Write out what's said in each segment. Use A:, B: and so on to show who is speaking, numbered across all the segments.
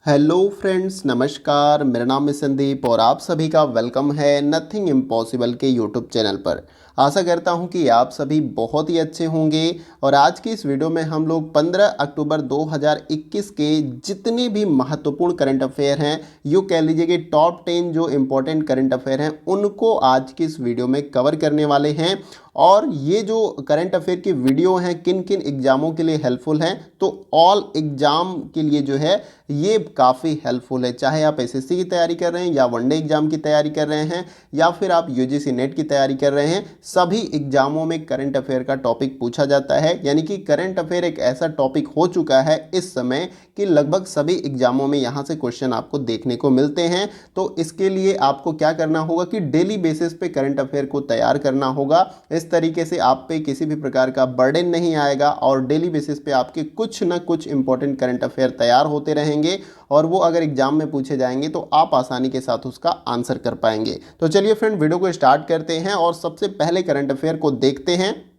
A: Hello friends, नमस्कार। मेरा नाम है संदीप और आप सभी का वेलकम है नथिंग इम्पॉसिबल के यूट्यूब चैनल पर। आशा करता हूं कि आप सभी बहुत ही अच्छे होंगे। और आज की इस वीडियो में हम लोग 15 अक्टूबर 2021 के जितने भी महत्वपूर्ण करंट अफेयर हैं, यूँ कह लीजिए कि टॉप 10 जो इम्पोर्टेंट करंट अफेयर हैं, उनको आज की इस वीडियो में कवर करने वाले हैं। और ये जो करंट अफेयर की वीडियो हैं किन किन एग्जामों के लिए हेल्पफुल हैं, तो ऑल एग्जाम के लिए जो है ये काफ़ी हेल्पफुल है। चाहे आप एसएससी की तैयारी कर रहे हैं या वनडे एग्जाम की तैयारी कर रहे हैं या फिर आप यूजीसी नेट की तैयारी कर रहे हैं, सभी एग्जामों में करंट अफेयर का टॉपिक पूछा जाता है। यानी कि करंट अफेयर एक ऐसा टॉपिक हो चुका है इस समय कि लगभग सभी एग्जामों में यहाँ से क्वेश्चन आपको देखने को मिलते हैं। तो इसके लिए आपको क्या करना होगा कि डेली बेसिस पे करंट अफेयर को तैयार करना होगा। इस तरीके से आप पे किसी भी प्रकार का बर्डन नहीं आएगा और डेली बेसिस पे आपके कुछ ना कुछ इंपॉर्टेंट करंट अफेयर तैयार होते रहेंगे और वो अगर एग्जाम में पूछे जाएंगे तो आप आसानी के साथ उसका आंसर कर पाएंगे। तो चलिए फ्रेंड, वीडियो को स्टार्ट करते हैं और सबसे पहले करंट अफेयर को देखते हैं।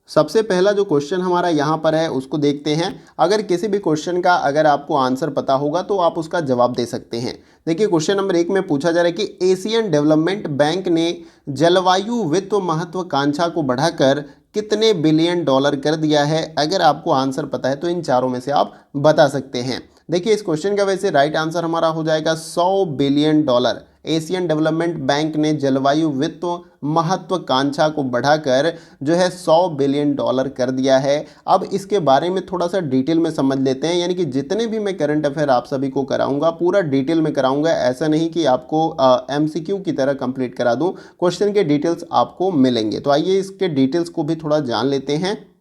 A: सबसे पहला जो क्वेश्चन हमारा यहाँ पर है उसको देखते हैं। अगर किसी भी क्वेश्चन का अगर आपको आंसर पता होगा तो आप उसका जवाब दे सकते हैं। देखिए, क्वेश्चन नंबर 1 में पूछा जा रहा है कि एशियन डेवलपमेंट बैंक ने जलवायु वित्त महत्वाकांक्षा को बढ़ाकर कितने बिलियन डॉलर कर दिया है। अगर आपको आंसर पता है तो इन चारों में से आप बता सकते हैं। देखिए, इस क्वेश्चन का वैसे राइट आंसर हमारा हो जाएगा 100 billion dollar. Asian development bank ने जलवायु वित्त महत्वाकांक्षा को बढ़ाकर जो है 100 बिलियन डॉलर कर दिया है। अब इसके बारे में थोड़ा सा डिटेल में समझ लेते हैं। यानी कि जितने भी मैं करंट अफेयर आप सभी को कराऊंगा पूरा डिटेल में कराऊंगा। ऐसा नहीं कि आपको एमसीक्यू की तरह कंप्लीट करा दूं, क्वेश्चन के डिटेल्स आपको मिलेंगे। तो आइए इसके डिटेल्स को भी थोड़ा जान लेते हैं।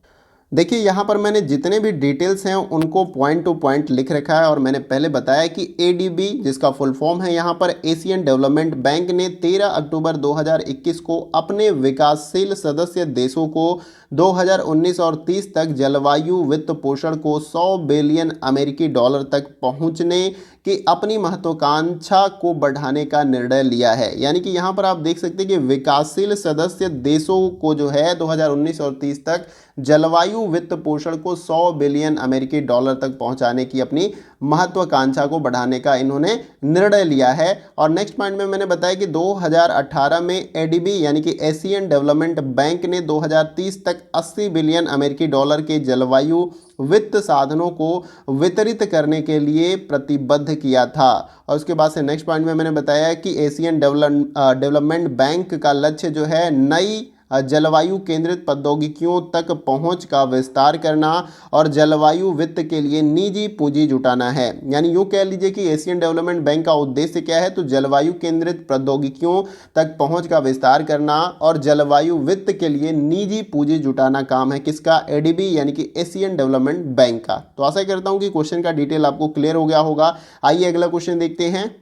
A: देखिए, यहाँ पर मैंने जितने भी डिटेल्स हैं उनको पॉइंट टू पॉइंट लिख रखा है और मैंने पहले बताया कि एडीबी, जिसका फुल फॉर्म है यहाँ पर एशियन डेवलपमेंट बैंक, ने 13 अक्टूबर 2021 को अपने विकासशील सदस्य देशों को 2019 और 30 तक जलवायु वित्त पोषण को 100 बिलियन अमेरिकी डॉलर तक पहुँचने की अपनी महत्वाकांक्षा को बढ़ाने का निर्णय लिया है। यानी कि यहाँ पर आप देख सकते हैं कि विकासशील सदस्य देशों को जो है 2019 और 30 तक जलवायु वित्त पोषण को 100 बिलियन अमेरिकी डॉलर तक पहुंचाने की अपनी महत्वाकांक्षा को बढ़ाने का इन्होंने निर्णय लिया है। और नेक्स्ट पॉइंट में मैंने बताया कि 2018 में एडीबी यानी कि एशियन डेवलपमेंट बैंक ने 2030 तक 80 बिलियन अमेरिकी डॉलर के जलवायु वित्त साधनों को वितरित करने के लिए प्रतिबद्ध किया था। और उसके बाद से नेक्स्ट पॉइंट में मैंने बताया कि एशियन डेवलपमेंट बैंक का लक्ष्य जो है नई जलवायु केंद्रित प्रौद्योगिकियों तक पहुंच का विस्तार करना और जलवायु वित्त के लिए निजी पूंजी जुटाना है। यानी यूँ कह लीजिए कि एशियन डेवलपमेंट बैंक का उद्देश्य क्या है, तो जलवायु केंद्रित प्रौद्योगिकियों तक पहुंच का विस्तार करना और जलवायु वित्त के लिए निजी पूंजी जुटाना काम है किसका, एडीबी यानी कि एशियन डेवलपमेंट बैंक का। तो आशा करता हूं कि क्वेश्चन का डिटेल आपको क्लियर हो गया होगा। आइए अगला क्वेश्चन देखते हैं।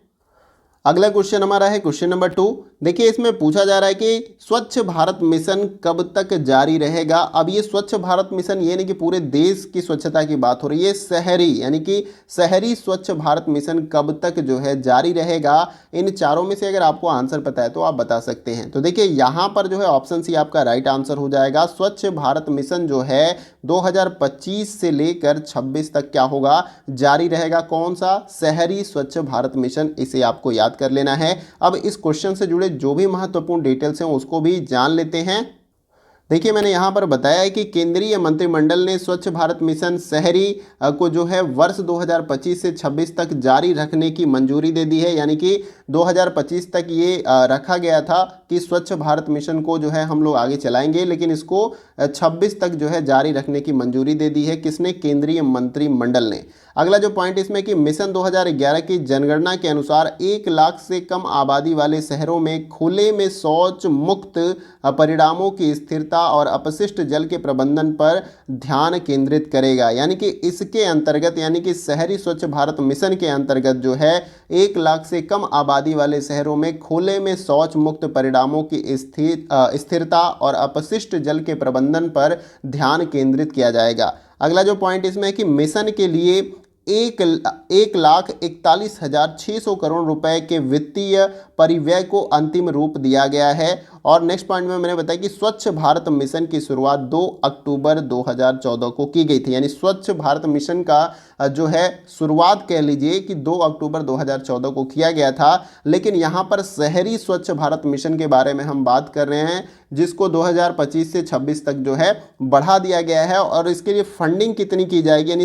A: अगला क्वेश्चन हमारा है क्वेश्चन नंबर 2। देखिए, इसमें पूछा जा रहा है कि स्वच्छ भारत मिशन कब तक जारी रहेगा। अब ये स्वच्छ भारत मिशन ये नहीं कि पूरे देश की स्वच्छता की बात हो रही है, शहरी यानी कि शहरी स्वच्छ भारत मिशन कब तक जो है जारी रहेगा। इन चारों में से अगर आपको आंसर पता है तो आप बता सकते हैं। तो देखिए, यहाँ पर जो है ऑप्शन सी आपका राइट आंसर हो जाएगा। स्वच्छ भारत मिशन जो है 2025 से लेकर 26 तक क्या होगा, जारी रहेगा। कौन सा, शहरी स्वच्छ भारत मिशन, इसे आपको याद कर लेना है। अब इस क्वेश्चन से जुड़े जो भी महत्वपूर्ण डिटेल्स हैं उसको भी जान लेते हैं। देखिए, मैंने यहाँ पर बताया है कि केंद्रीय मंत्रिमंडल ने स्वच्छ भारत मिशन शहरी को जो है वर्ष 2025 से 26 तक जारी रखने की मंजूरी दे दी है। यानी कि 2025 तक ये रखा गया था कि स्वच्छ भारत मिशन को जो है हम लोग आगे चलाएंगे, लेकिन इसको 26 तक जो है जारी रखने की मंजूरी दे दी है। किसने, केंद्रीय मंत्रिमंडल ने। अगला जो पॉइंट इसमें कि मिशन 2011 की जनगणना के अनुसार 1 लाख से कम आबादी वाले शहरों में खुले में शौच मुक्त परिणामों की स्थिरता और अपशिष्ट जल के प्रबंधन पर ध्यान केंद्रित करेगा। यानी कि इसके अंतर्गत, यानी कि शहरी स्वच्छ भारत मिशन के अंतर्गत जो है 1 लाख से कम आबादी वाले शहरों में खुले में शौच मुक्त परिणामों की स्थिरता और अपशिष्ट जल के प्रबंधन पर ध्यान केंद्रित किया जाएगा। अगला जो पॉइंट इसमें है कि मिशन के लिए 1,41,600 करोड़ रुपए के वित्तीय परिव्यय को अंतिम रूप दिया गया है और नेक्स्ट पॉइंट में मैंने बताया कि स्वच्छ भारत मिशन की शुरुआत 2 अक्टूबर 2014 को की गई थी, यानी स्वच्छ भारत मिशन का जो है शुरुआत कह लीजिए कि 2 अक्टूबर 2014 को किया गया था। लेकिन यहाँ पर शहरी स्वच्छ भारत मिशन के बारे में हम बात कर रहे हैं, जिसको 2025 से 26 तक जो है बढ़ा दिया गया है। और इसके लिए फंडिंग कितनी की जाएगी, यानी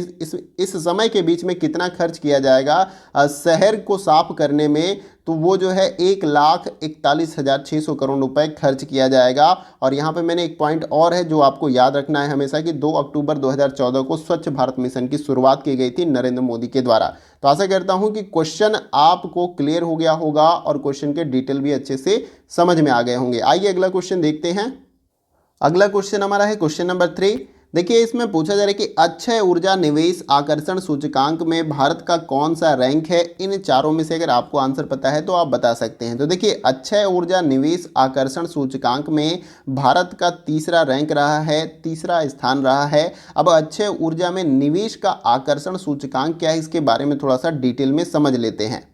A: इस समय के बीच में कितना खर्च किया जाएगा शहर को साफ करने में, तो वो जो है 1,41,600 करोड़ रुपए खर्च किया जाएगा। और यहाँ पे मैंने एक पॉइंट और है जो आपको याद रखना है हमेशा कि 2 अक्टूबर 2014 को स्वच्छ भारत मिशन की शुरुआत की गई थी नरेंद्र मोदी के द्वारा। तो आशा करता हूँ कि क्वेश्चन आपको क्लियर हो गया होगा और क्वेश्चन के डिटेल भी अच्छे से समझ में आ गए होंगे। आइए अगला क्वेश्चन देखते हैं। अगला क्वेश्चन हमारा है क्वेश्चन नंबर 3। देखिए इसमें पूछा जा रहा है कि अक्षय ऊर्जा निवेश आकर्षण सूचकांक में भारत का कौन सा रैंक है। इन चारों में से अगर आपको आंसर पता है तो आप बता सकते हैं। तो देखिए अक्षय ऊर्जा निवेश आकर्षण सूचकांक में भारत का तीसरा रैंक रहा है, तीसरा स्थान रहा है। अब अक्षय ऊर्जा में निवेश का आकर्षण सूचकांक क्या है, इसके बारे में थोड़ा सा डिटेल में समझ लेते हैं।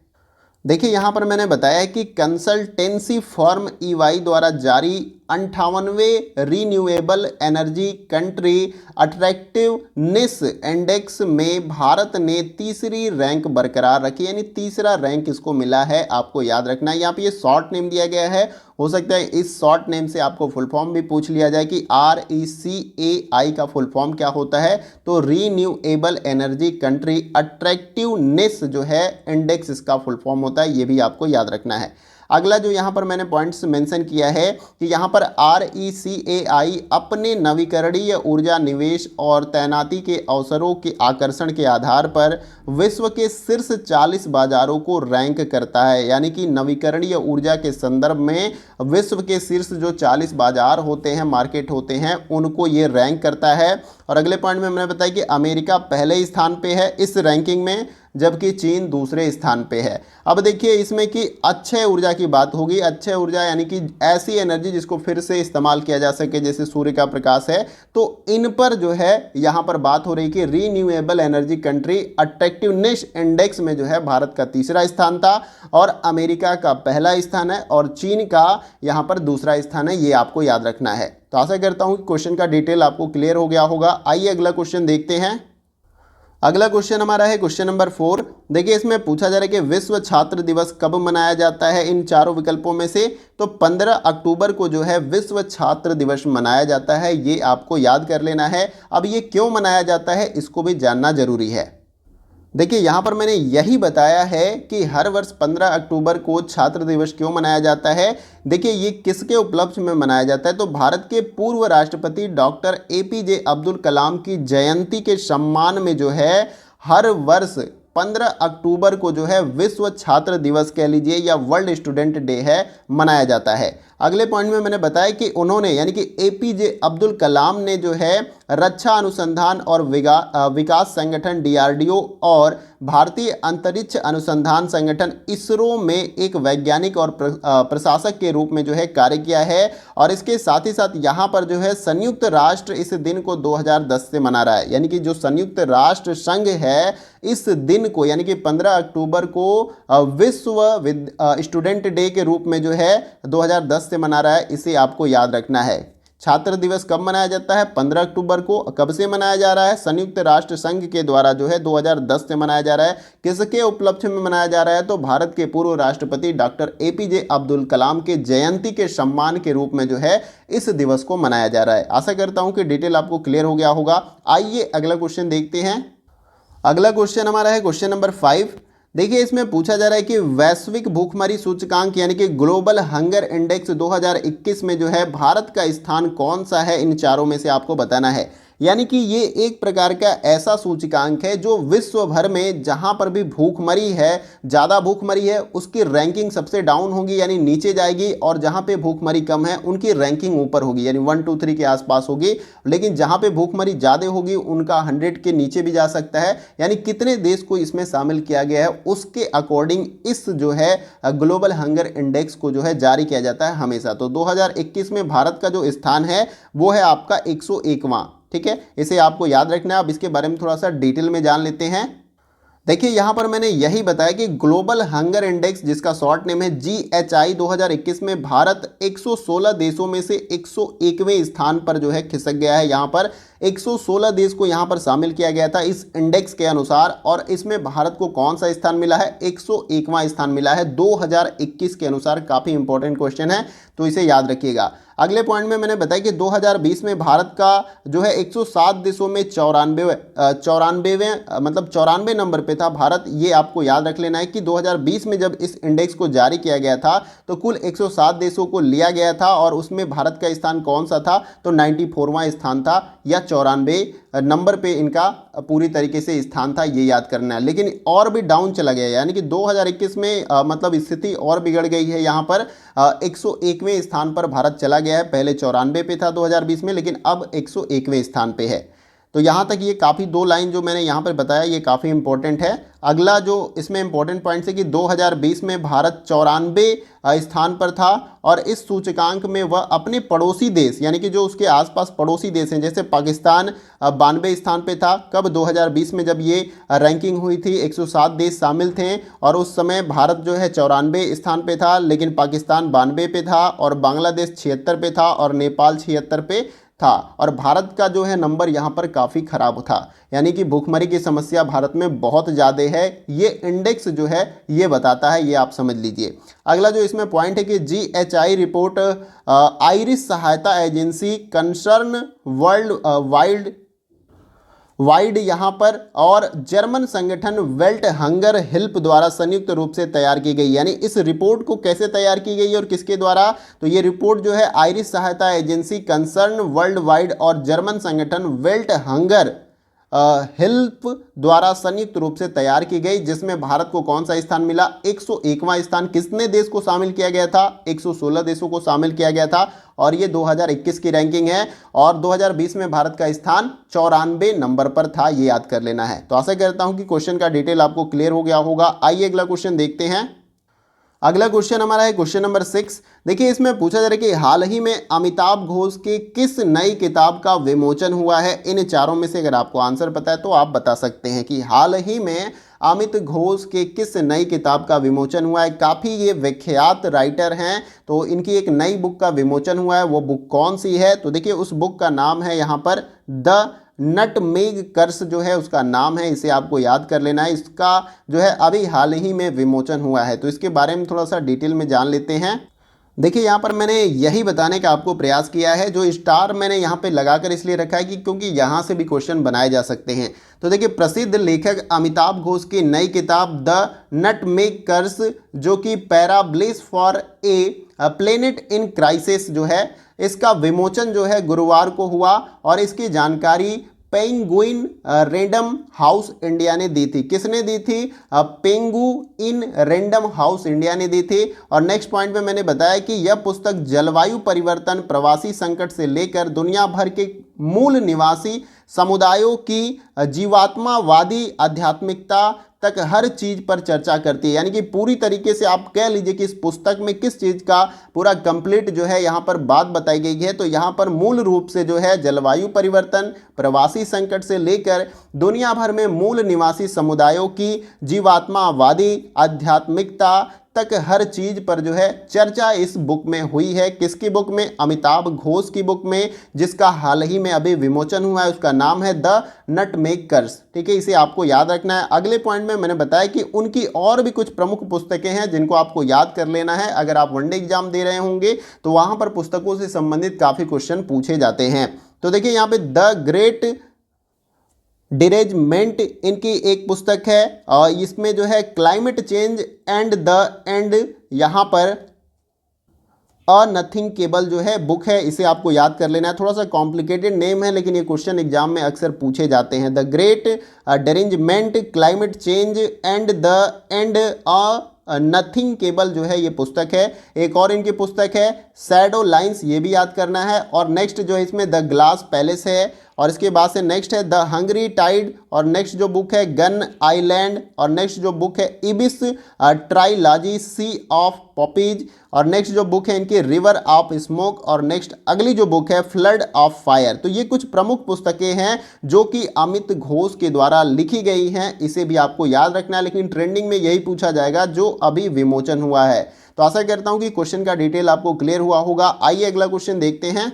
A: देखिए यहाँ पर मैंने बताया कि कंसल्टेंसी फर्म EY द्वारा जारी 58वें renewable energy country attractiveness index में भारत ने तीसरी रैंक बरकरार रखी, यानी तीसरा रैंक इसको मिला है। आपको याद रखना है, यहाँ पे ये शॉर्ट नेम दिया गया है, हो सकता है इस शॉर्ट नेम से आपको फुल फॉर्म भी पूछ लिया जाए कि RECAI का फुल फॉर्म क्या होता है। तो रीन्यूएबल एनर्जी कंट्री अट्रैक्टिवनेस जो है इंडेक्स, इसका फुल फॉर्म होता है, ये भी आपको याद रखना है। अगला जो यहाँ पर मैंने पॉइंट्स मेंशन किया है कि यहाँ पर RECAI अपने नवीकरणीय ऊर्जा निवेश और तैनाती के अवसरों के आकर्षण के आधार पर विश्व के शीर्ष 40 बाजारों को रैंक करता है, यानी कि नवीकरणीय ऊर्जा के संदर्भ में विश्व के शीर्ष जो 40 बाजार होते हैं, मार्केट होते हैं, उनको ये रैंक करता है। और अगले पॉइंट में मैंने बताया कि अमेरिका पहले स्थान पे है इस रैंकिंग में, जबकि चीन दूसरे स्थान पे है। अब देखिए इसमें कि अक्षय ऊर्जा की बात होगी। अक्षय ऊर्जा यानी कि ऐसी एनर्जी जिसको फिर से इस्तेमाल किया जा सके, जैसे सूर्य का प्रकाश है, तो इन पर जो है यहाँ पर बात हो रही कि renewable energy country attractiveness index में जो है भारत का तीसरा स्थान था और अमेरिका का पहला स्थान है और चीन का यहाँ पर दूसरा स्थान है, ये आपको याद रखना है। तो आशा करता हूँ कि क्वेश्चन का डिटेल आपको क्लियर हो गया होगा। आइए अगला क्वेश्चन देखते हैं। अगला क्वेश्चन हमारा है क्वेश्चन नंबर 4। देखिए इसमें पूछा जा रहा है कि विश्व छात्र दिवस कब मनाया जाता है इन चारों विकल्पों में से। तो 15 अक्टूबर को जो है विश्व छात्र दिवस मनाया जाता है, ये आपको याद कर लेना है। अब ये क्यों मनाया जाता है इसको भी जानना जरूरी है। देखिए यहाँ पर मैंने यही बताया है कि हर वर्ष 15 अक्टूबर को छात्र दिवस क्यों मनाया जाता है। देखिए ये किसके उपलक्ष्य में मनाया जाता है, तो भारत के पूर्व राष्ट्रपति डॉक्टर APJ अब्दुल कलाम की जयंती के सम्मान में जो है हर वर्ष 15 अक्टूबर को जो है विश्व छात्र दिवस कह लीजिए या वर्ल्ड स्टूडेंट डे है, मनाया जाता है। अगले पॉइंट में मैंने बताया कि उन्होंने यानी कि APJ अब्दुल कलाम ने जो है रक्षा अनुसंधान और विकास संगठन DRDO और भारतीय अंतरिक्ष अनुसंधान संगठन ISRO में एक वैज्ञानिक और प्रशासक के रूप में जो है कार्य किया है। और इसके साथ ही साथ यहाँ पर जो है संयुक्त राष्ट्र इस दिन को 2010 से मना रहा है, यानी कि जो संयुक्त राष्ट्र संघ है इस दिन को यानी कि 15 अक्टूबर को विश्व स्टूडेंट डे के रूप में जो है 2010 से मना रहा है। इसे आपको याद रखना है। छात्र दिवस कब मनाया जाता है, 15 अक्टूबर को। कब से मनाया जा रहा है, संयुक्त राष्ट्र संघ के द्वारा जो है 2010 से मनाया जा रहा है। किसके उपलक्ष्य में मनाया जा रहा है, तो भारत के पूर्व राष्ट्रपति डॉक्टर APJ अब्दुल कलाम के जयंती के सम्मान के रूप में जो है इस दिवस को मनाया जा रहा है। आशा करता हूं कि डिटेल आपको क्लियर हो गया होगा। आइए अगला क्वेश्चन देखते हैं। अगला क्वेश्चन हमारा है क्वेश्चन नंबर 5। देखिए इसमें पूछा जा रहा है कि वैश्विक भूखमरी सूचकांक यानी कि ग्लोबल हंगर इंडेक्स 2021 में जो है भारत का स्थान कौन सा है, इन चारों में से आपको बताना है। यानी कि ये एक प्रकार का ऐसा सूचकांक है जो विश्व भर में जहां पर भी भूखमरी है, ज़्यादा भूखमरी है, उसकी रैंकिंग सबसे डाउन होगी यानी नीचे जाएगी, और जहां पे भूखमरी कम है उनकी रैंकिंग ऊपर होगी यानी 1 2 3 के आसपास होगी। लेकिन जहां पे भूखमरी ज़्यादा होगी उनका 100 के नीचे भी जा सकता है। यानी कितने देश को इसमें शामिल किया गया है उसके अकॉर्डिंग इस जो है ग्लोबल हंगर इंडेक्स को जो है जारी किया जाता है हमेशा। तो 2021 में भारत का जो स्थान है वो है आपका 101वां। ठीक है, इसे आपको याद रखना है। अब इसके बारे में थोड़ा सा डिटेल में जान लेते हैं। देखिए यहाँ पर मैंने यही बताया कि ग्लोबल हंगर इंडेक्स जिसका शॉर्ट नेम है GHI 2021 में भारत 116 देशों में से 101वें स्थान पर जो है खिसक गया है। यहाँ पर 116 देश को यहाँ पर शामिल किया गया था इस इंडेक्स के अनुसार, और इसमें भारत को कौन सा स्थान मिला है? 101वां स्थान मिला है 2021 के अनुसार। काफ़ी इंपॉर्टेंट क्वेश्चन है, तो इसे याद रखिएगा। अगले पॉइंट में मैंने बताया कि 2020 में भारत का जो है 107 देशों में 94वें नंबर पे था भारत। ये आपको याद रख लेना है कि 2020 में जब इस इंडेक्स को जारी किया गया था तो कुल 107 देशों को लिया गया था, और उसमें भारत का स्थान कौन सा था? तो 94वां स्थान था, या 94 नंबर पे इनका पूरी तरीके से स्थान था, ये याद करना है। लेकिन और भी डाउन चला गया, यानी कि 2021 में मतलब स्थिति और बिगड़ गई है। यहाँ पर 101वें स्थान पर भारत चला गया है। पहले 94 पे था 2020 में, लेकिन अब 101वें स्थान पे है। तो यहाँ तक ये काफ़ी 2 लाइन जो मैंने यहाँ पर बताया ये काफ़ी इंपॉर्टेंट है। अगला जो इसमें इंपॉर्टेंट पॉइंट है कि 2020 में भारत 94 स्थान पर था, और इस सूचकांक में वह अपने पड़ोसी देश यानी कि जो उसके आसपास पड़ोसी देश हैं, जैसे पाकिस्तान 92 स्थान पे था। कब? 2020 में जब ये रैंकिंग हुई थी 107 देश शामिल थे, और उस समय भारत जो है 94 स्थान पे था, लेकिन पाकिस्तान 92 पे था, और बांग्लादेश 76 पे था, और नेपाल 76 पे था। और भारत का जो है नंबर यहाँ पर काफ़ी खराब था, यानी कि भूखमरी की समस्या भारत में बहुत ज़्यादा है। ये इंडेक्स जो है ये बताता है, ये आप समझ लीजिए। अगला जो इसमें पॉइंट है कि GHI रिपोर्ट आयरिश सहायता एजेंसी कंसर्न वर्ल्ड वाइड यहाँ पर और जर्मन संगठन वेल्ट हंगर हेल्प द्वारा संयुक्त रूप से तैयार की गई। यानी इस रिपोर्ट को कैसे तैयार की गई और किसके द्वारा? तो ये रिपोर्ट जो है आयरिश सहायता एजेंसी कंसर्न वर्ल्ड वाइड और जर्मन संगठन वेल्ट हंगर हेल्प द्वारा संयुक्त रूप से तैयार की गई, जिसमें भारत को कौन सा स्थान मिला? 101वां स्थान। कितने देश को शामिल किया गया था? 116 देशों को शामिल किया गया था, और ये 2021 की रैंकिंग है। और 2020 में भारत का स्थान 94 नंबर पर था, ये याद कर लेना है। तो आशा करता हूं कि क्वेश्चन का डिटेल आपको क्लियर हो गया होगा। आइए अगला क्वेश्चन देखते हैं। अगला क्वेश्चन हमारा है क्वेश्चन नंबर 6। देखिए इसमें पूछा जा रहा है कि हाल ही में अमिताभ घोष की किस नई किताब का विमोचन हुआ है? इन चारों में से अगर आपको आंसर पता है तो आप बता सकते हैं कि हाल ही में अमित घोष के किस नई किताब का विमोचन हुआ है। काफ़ी ये विख्यात राइटर हैं, तो इनकी एक नई बुक का विमोचन हुआ है। वो बुक कौन सी है? तो देखिए उस बुक का नाम है यहाँ पर द नटमेग कर्स जो है उसका नाम है, इसे आपको याद कर लेना है। इसका जो है अभी हाल ही में विमोचन हुआ है, तो इसके बारे में थोड़ा सा डिटेल में जान लेते हैं। देखिए यहाँ पर मैंने यही बताने का आपको प्रयास किया है। जो स्टार मैंने यहाँ पे लगाकर इसलिए रखा है कि क्योंकि यहाँ से भी क्वेश्चन बनाए जा सकते हैं। तो देखिए प्रसिद्ध लेखक अमिताभ घोष की नई किताब द नटमेग कर्स, जो कि parables for a planet in crisis जो है, इसका विमोचन जो है गुरुवार को हुआ, और इसकी जानकारी पेंगुइन रैंडम हाउस इंडिया ने दी थी। किसने दी थी? पेंगुइन रैंडम हाउस इंडिया ने दी थी। और नेक्स्ट पॉइंट में मैंने बताया कि यह पुस्तक जलवायु परिवर्तन, प्रवासी संकट से लेकर दुनिया भर के मूल निवासी समुदायों की जीवात्मावादी आध्यात्मिकता तक हर चीज़ पर चर्चा करती है। यानी कि पूरी तरीके से आप कह लीजिए कि इस पुस्तक में किस चीज़ का पूरा कंप्लीट जो है यहाँ पर बात बताई गई है। तो यहाँ पर मूल रूप से जो है जलवायु परिवर्तन, प्रवासी संकट से लेकर दुनिया भर में मूल निवासी समुदायों की जीवात्मावादी आध्यात्मिकता तक हर चीज़ पर जो है चर्चा इस बुक में हुई है। किसकी बुक में? अमिताभ घोष की बुक में, जिसका हाल ही में अभी विमोचन हुआ है। उसका नाम है द नटमेग कर्स। ठीक है, इसे आपको याद रखना है। अगले पॉइंट में मैंने बताया कि उनकी और भी कुछ प्रमुख पुस्तकें हैं जिनको आपको याद कर लेना है। अगर आप वनडे एग्जाम दे रहे होंगे तो वहाँ पर पुस्तकों से संबंधित काफ़ी क्वेश्चन पूछे जाते हैं। तो देखिए यहाँ पे द ग्रेट डिरेजमेंट इनकी एक पुस्तक है, और इसमें जो है climate change and the end यहाँ पर अ नथिंग केबल जो है बुक है, इसे आपको याद कर लेना है। थोड़ा सा कॉम्प्लिकेटेड नेम है, लेकिन ये क्वेश्चन एग्जाम में अक्सर पूछे जाते हैं। The great derangement, climate change and the end a nothing cable जो है ये पुस्तक है। एक और इनकी पुस्तक है शैडो लाइंस, ये भी याद करना है। और नेक्स्ट जो है इसमें द ग्लास पैलेस है, और इसके बाद से नेक्स्ट है द हंग्री टाइड, और नेक्स्ट जो बुक है गन आइलैंड, और नेक्स्ट जो बुक है Ibis Trilogy Sea of Poppies, और नेक्स्ट जो बुक है इनकी रिवर ऑफ स्मोक, और नेक्स्ट अगली जो बुक है फ्लड ऑफ फायर। तो ये कुछ प्रमुख पुस्तकें हैं जो कि अमित घोष के द्वारा लिखी गई हैं, इसे भी आपको याद रखना है, लेकिन ट्रेंडिंग में यही पूछा जाएगा जो अभी विमोचन हुआ है। तो आशा करता हूं कि क्वेश्चन का डिटेल आपको क्लियर हुआ होगा। आइए अगला क्वेश्चन देखते हैं।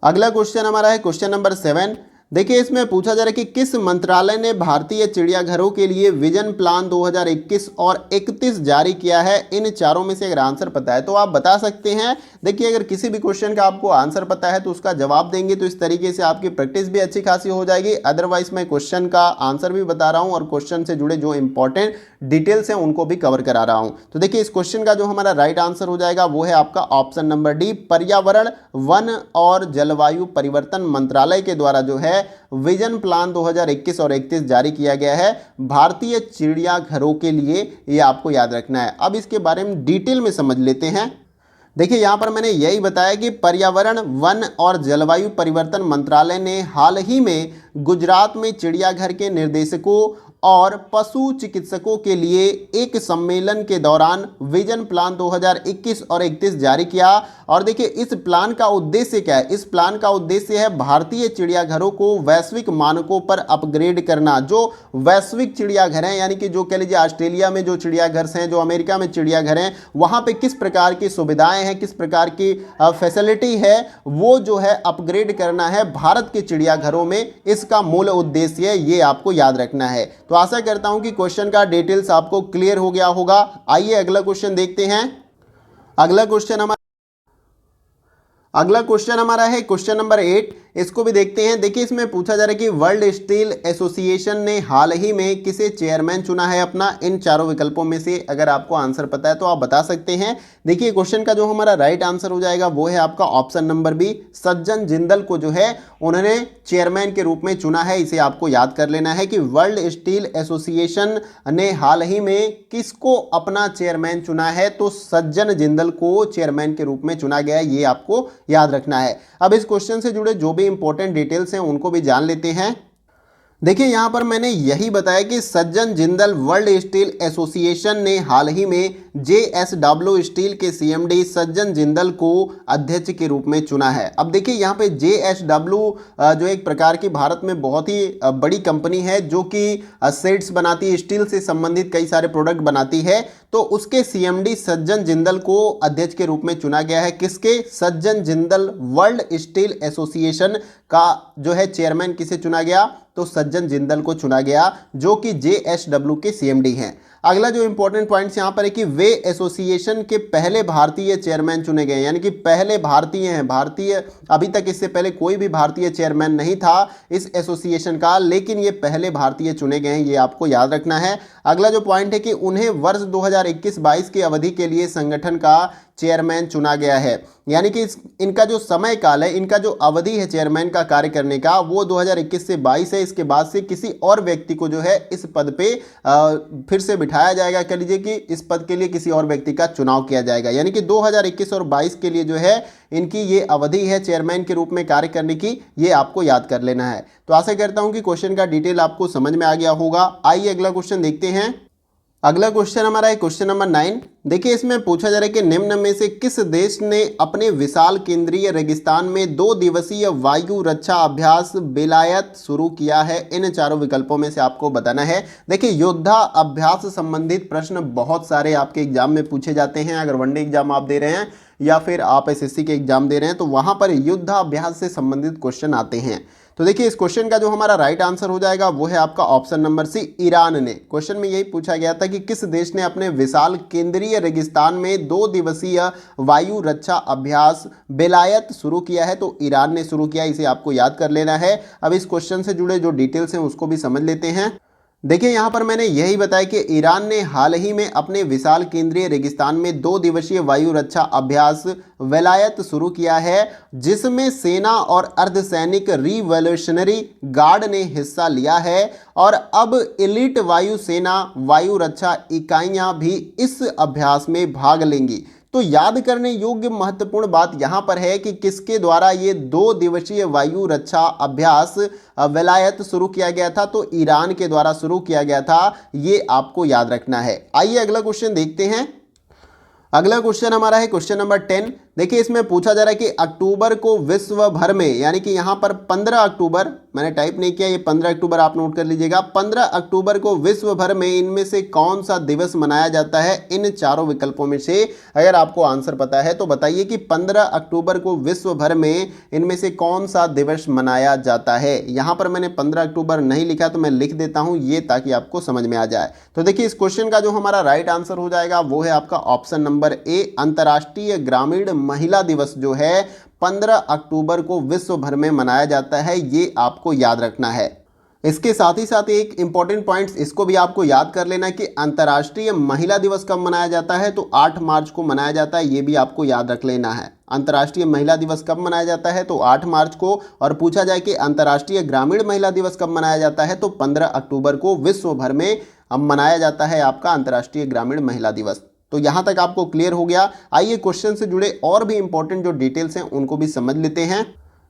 A: अगला क्वेश्चन हमारा है क्वेश्चन नंबर 7। देखिए इसमें पूछा जा रहा है कि किस मंत्रालय ने भारतीय चिड़ियाघरों के लिए विजन प्लान 2021 और 31 जारी किया है। इन चारों में से अगर आंसर पता है तो आप बता सकते हैं। देखिए अगर किसी भी क्वेश्चन का आपको आंसर पता है तो उसका जवाब देंगे तो इस तरीके से आपकी प्रैक्टिस भी अच्छी खासी हो जाएगी। अदरवाइज मैं क्वेश्चन का आंसर भी बता रहा हूँ और क्वेश्चन से जुड़े जो इंपॉर्टेंट डिटेल्स हैं उनको भी कवर करा रहा हूँ। तो देखिए इस क्वेश्चन का जो हमारा राइट आंसर हो जाएगा वो है आपका ऑप्शन नंबर डी, पर्यावरण वन और जलवायु परिवर्तन मंत्रालय के द्वारा जो है विजन प्लान 2021 और 31 जारी किया गया है भारतीय चिड़ियाघरों के लिए। ये आपको याद रखना है। अब इसके बारे में डिटेल में समझ लेते हैं। देखिए यहाँ पर मैंने यही बताया कि पर्यावरण वन और जलवायु परिवर्तन मंत्रालय ने हाल ही में गुजरात में चिड़ियाघर के निर्देशकों और पशु चिकित्सकों के लिए एक सम्मेलन के दौरान विजन प्लान 2021 और 31 जारी किया। और देखिए इस प्लान का उद्देश्य क्या है? इस प्लान का उद्देश्य है भारतीय चिड़ियाघरों को वैश्विक मानकों पर अपग्रेड करना। जो वैश्विक चिड़ियाघर हैं, यानी कि जो कह लीजिए ऑस्ट्रेलिया में जो चिड़ियाघर हैं, जो अमेरिका में चिड़ियाघर हैं, वहाँ पे किस प्रकार की सुविधाएं हैं, किस प्रकार की फैसिलिटी है, वो जो है अपग्रेड करना है भारत के चिड़ियाघरों में। इसका मूल उद्देश्य ये आपको याद रखना है। तो आशा करता हूं कि क्वेश्चन का डिटेल्स आपको क्लियर हो गया होगा। आइए अगला क्वेश्चन देखते हैं। अगला क्वेश्चन हमारा है क्वेश्चन नंबर 8। इसको भी देखते हैं। देखिए इसमें पूछा जा रहा है कि वर्ल्ड स्टील एसोसिएशन ने हाल ही में किसे चेयरमैन चुना है अपना। इन चारों विकल्पों में से अगर आपको आंसर पता है तो आप बता सकते हैं। देखिए क्वेश्चन का जो हमारा राइट आंसर हो जाएगा वो है आपका ऑप्शन नंबर बी, सज्जन जिंदल को जो है उन्होंने चेयरमैन के रूप में चुना है। इसे आपको याद कर लेना है कि वर्ल्ड स्टील एसोसिएशन ने हाल ही में किसको अपना चेयरमैन चुना है, तो सज्जन जिंदल को चेयरमैन के रूप में चुना गया है। ये आपको याद रखना है। अब इस क्वेश्चन से जुड़े जो भी इंपॉर्टेंट डिटेल्स हैं उनको भी जान लेते हैं। देखिए यहां पर मैंने यही बताया कि सज्जन जिंदल वर्ल्ड स्टील एसोसिएशन ने हाल ही में JSW स्टील के CMD सज्जन जिंदल को अध्यक्ष के रूप में चुना है। अब देखिए यहाँ पे JSW जो एक प्रकार की भारत में बहुत ही बड़ी कंपनी है जो कि सेट्स बनाती है, स्टील से संबंधित कई सारे प्रोडक्ट बनाती है। तो उसके CMD सज्जन जिंदल को अध्यक्ष के रूप में चुना गया है। किसके? सज्जन जिंदल वर्ल्ड स्टील एसोसिएशन का जो है चेयरमैन किसे चुना गया? तो सज्जन जिंदल को चुना गया जो कि JSW के CMD हैं। अगला जो इंपॉर्टेंट पॉइंट्स यहाँ पर है कि वे एसोसिएशन के पहले भारतीय चेयरमैन चुने गए, यानी कि पहले भारतीय हैं। भारतीय अभी तक इससे पहले कोई भी भारतीय चेयरमैन नहीं था इस एसोसिएशन का, लेकिन ये पहले भारतीय चुने गए हैं। ये आपको याद रखना है। अगला जो पॉइंट है कि उन्हें वर्ष 2021-22 की अवधि के लिए संगठन का चेयरमैन चुना गया है, यानी कि इनका जो समय काल है, इनका जो अवधि है चेयरमैन का कार्य करने का, वो 2021 से 22 है। इसके बाद से किसी और व्यक्ति को जो है इस पद पे फिर से बिठाया जाएगा। कह लीजिए कि इस पद के लिए किसी और व्यक्ति का चुनाव किया जाएगा, यानी कि 2021 और 22 के लिए जो है इनकी ये अवधि है चेयरमैन के रूप में कार्य करने की। ये आपको याद कर लेना है। तो आशा करता हूं कि क्वेश्चन का डिटेल आपको समझ में आ गया होगा। आइए अगला क्वेश्चन देखते हैं। अगला क्वेश्चन हमारा है क्वेश्चन नंबर 9। देखिए इसमें पूछा जा रहा है कि निम्न में से किस देश ने अपने विशाल केंद्रीय रेगिस्तान में 2 दिवसीय वायु रक्षा अभ्यास बेलायत शुरू किया है। इन चारों विकल्पों में से आपको बताना है। देखिए योद्धा अभ्यास संबंधित प्रश्न बहुत सारे आपके एग्जाम में पूछे जाते हैं। अगर वनडे एग्जाम आप दे रहे हैं या फिर आप SSC के एग्जाम दे रहे हैं तो वहां पर युद्धाभ्यास से संबंधित क्वेश्चन आते हैं। तो देखिए इस क्वेश्चन का जो हमारा राइट आंसर हो जाएगा वो है आपका ऑप्शन नंबर सी, ईरान ने। क्वेश्चन में यही पूछा गया था कि किस देश ने अपने विशाल केंद्रीय रेगिस्तान में 2 दिवसीय वायु रक्षा अभ्यास बेलायत शुरू किया है, तो ईरान ने शुरू किया। इसे आपको याद कर लेना है। अब इस क्वेश्चन से जुड़े जो डिटेल्स हैं उसको भी समझ लेते हैं। देखिए यहाँ पर मैंने यही बताया कि ईरान ने हाल ही में अपने विशाल केंद्रीय रेगिस्तान में 2 दिवसीय वायु रक्षा अभ्यास वेलायत शुरू किया है, जिसमें सेना और अर्धसैनिक रिवॉल्यूशनरी गार्ड ने हिस्सा लिया है और अब एलिट वायु सेना वायु रक्षा इकाइयां भी इस अभ्यास में भाग लेंगी। तो याद करने योग्य महत्वपूर्ण बात यहां पर है कि किसके द्वारा ये 2 दिवसीय वायु रक्षा अभ्यास विलायत शुरू किया गया था, तो ईरान के द्वारा शुरू किया गया था, ये आपको याद रखना है। आइए अगला क्वेश्चन देखते हैं। अगला क्वेश्चन हमारा है क्वेश्चन नंबर 10। देखिए इसमें पूछा जा रहा है कि अक्टूबर को विश्व भर में, यानी कि यहां पर 15 अक्टूबर, मैंने टाइप नहीं किया, ये 15 अक्टूबर आप नोट कर लीजिएगा, 15 अक्टूबर को विश्व भर में इनमें से कौन सा दिवस मनाया जाता है? इन चारों विकल्पों में से अगर आपको आंसर पता है तो बताइए कि 15 अक्टूबर को विश्व भर में इनमें से कौन सा दिवस मनाया जाता है। यहां पर मैंने 15 अक्टूबर नहीं लिखा तो मैं लिख देता हूं ये, ताकि आपको समझ में आ जाए। तो देखिए इस क्वेश्चन का जो हमारा राइट आंसर हो जाएगा वो है आपका ऑप्शन नंबर ए, अंतर्राष्ट्रीय ग्रामीण महिला दिवस जो है 15 अक्टूबर को विश्व भर में मनाया जाता है, ये आपको याद रखना है। इसके साथ ही साथ एक इंपॉर्टेंट पॉइंट्स इसको भी आपको याद कर लेना कि अंतर्राष्ट्रीय महिला दिवस कब मनाया जाता है, तो 8 मार्च को मनाया जाता है, ये भी आपको याद रख लेना है। अंतर्राष्ट्रीय महिला दिवस कब मनाया जाता है, तो 8 मार्च को। और पूछा जाए कि अंतर्राष्ट्रीय ग्रामीण महिला दिवस कब मनाया जाता है, तो 15 अक्टूबर को विश्व भर में मनाया जाता है आपका अंतर्राष्ट्रीय ग्रामीण महिला दिवस। तो यहां तक आपको क्लियर हो गया। आइए क्वेश्चन से जुड़े और भी इंपॉर्टेंट जो डिटेल्स हैं उनको भी समझ लेते हैं।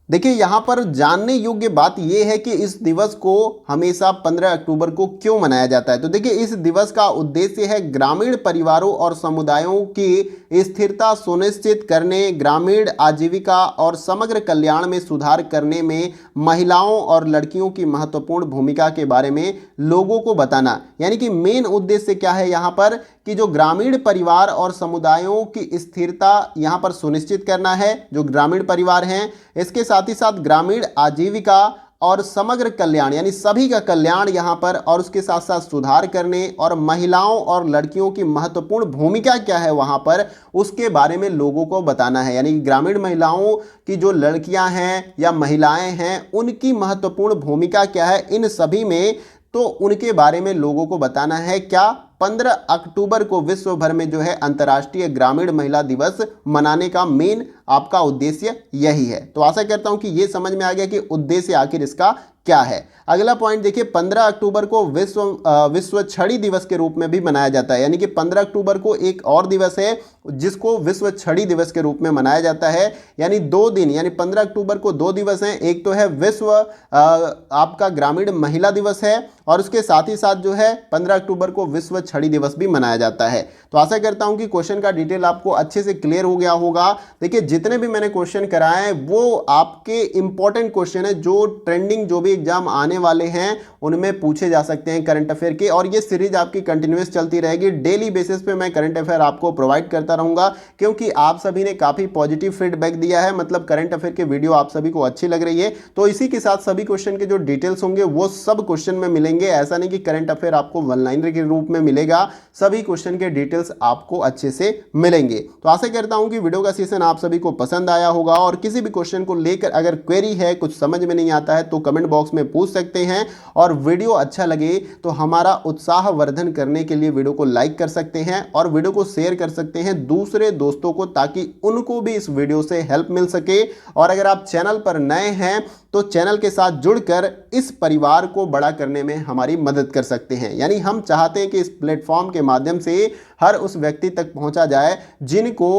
A: देखिए यहां पर जानने योग्य बात यह है कि इस दिवस को हमेशा 15 अक्टूबर को क्यों मनाया जाता है। तो देखिए इस दिवस का उद्देश्य है ग्रामीण परिवारों और समुदायों की स्थिरता सुनिश्चित करने, ग्रामीण आजीविका और समग्र कल्याण में सुधार करने में महिलाओं और लड़कियों की महत्वपूर्ण भूमिका के बारे में लोगों को बताना। यानी कि मेन उद्देश्य क्या है यहाँ पर कि जो ग्रामीण परिवार और समुदायों की स्थिरता यहाँ पर सुनिश्चित करना है, जो ग्रामीण परिवार हैं, इसके साथ ही साथ ग्रामीण आजीविका और समग्र कल्याण यानी सभी का कल्याण यहाँ पर, और उसके साथ साथ सुधार करने और महिलाओं और लड़कियों की महत्वपूर्ण भूमिका क्या है वहाँ पर, उसके बारे में लोगों को बताना है। यानी ग्रामीण महिलाओं की जो लड़कियाँ हैं या महिलाएं हैं उनकी महत्वपूर्ण भूमिका क्या है इन सभी में, तो उनके बारे में लोगों को बताना है। क्या 15 अक्टूबर को विश्व भर में जो है अंतर्राष्ट्रीय ग्रामीण महिला दिवस मनाने का मेन आपका उद्देश्य यही है। तो आशा करता हूं कि ये समझ में आ गया कि उद्देश्य आखिर इसका क्या है। अगला पॉइंट देखिए, 15 अक्टूबर को विश्व छड़ी दिवस के रूप में भी मनाया जाता है। यानी कि 15 अक्टूबर को एक और दिवस है जिसको विश्व छड़ी दिवस के रूप में मनाया जाता है। यानी 2 दिन, यानी 15 अक्टूबर को 2 दिवस हैं। एक तो है विश्व आपका ग्रामीण महिला दिवस है, और उसके साथ ही साथ जो है 15 अक्टूबर को विश्व छड़ी दिवस भी मनाया जाता है। तो आशा करता हूं कि क्वेश्चन का डिटेल आपको अच्छे से क्लियर हो गया होगा। देखिए जितने भी मैंने क्वेश्चन कराए हैं वो आपके इंपॉर्टेंट क्वेश्चन है, जो ट्रेंडिंग जो भी एग्जाम आने वाले हैं उनमें पूछे जा सकते हैं करंट अफेयर के। और ये सीरीज आपकी कंटिन्यूअस चलती रहेगी, डेली बेसिस पे मैं करंट अफेयर आपको प्रोवाइड करता रहूंगा, क्योंकि आप सभी ने काफी पॉजिटिव फीडबैक दिया है। मतलब करंट अफेयर के वीडियो आप सभी को अच्छी लग रही है। तो इसी के साथ सभी क्वेश्चन के जो डिटेल्स होंगे वो सब क्वेश्चन में मिलेंगे। ऐसा नहीं कि करंट अफेयर आपको वन लाइनर के रूप में मिलेगा, सभी क्वेश्चन के डिटेल्स आपको अच्छे से मिलेंगे। तो आशा करता हूं कि वीडियो का सेशन आप सभी को पसंद आया होगा, और किसी भी क्वेश्चन को लेकर अगर क्वेरी है, कुछ समझ में नहीं आता है, तो कमेंट बॉक्स में पूछ सकते हैं। और वीडियो अच्छा लगे तो हमारा उत्साह वर्धन करने के लिए वीडियो को लाइक कर सकते हैं और वीडियो को शेयर कर सकते हैं दूसरे दोस्तों को, ताकि उनको भी इस वीडियो से हेल्प मिल सके। और अगर आप चैनल पर नए हैं तो चैनल के साथ जुड़कर इस परिवार को बड़ा करने में हमारी मदद कर सकते हैं। यानी हम चाहते हैं कि इस प्लेटफॉर्म के माध्यम से हर उस व्यक्ति तक पहुंचा जाए जिनको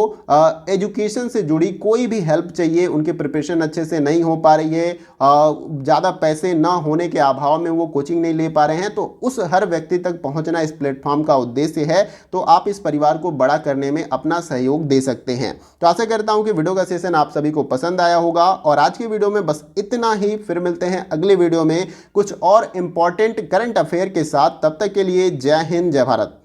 A: एजुकेशन से जुड़ी कोई भी हेल्प चाहिए, उनकी प्रिपरेशन अच्छे से नहीं हो पा रही है, ज़्यादा पैसे ना होने के अभाव में वो कोचिंग नहीं ले पा रहे हैं, तो उस हर व्यक्ति तक पहुंचना इस प्लेटफॉर्म का उद्देश्य है। तो आप इस परिवार को बड़ा करने में अपना सहयोग दे सकते हैं। तो आशा करता हूं कि वीडियो का सेशन आप सभी को पसंद आया होगा, और आज की वीडियो में बस इतना ही। फिर मिलते हैं अगले वीडियो में कुछ और इंपॉर्टेंट करंट अफेयर के साथ। तब तक के लिए जय हिंद, जय भारत।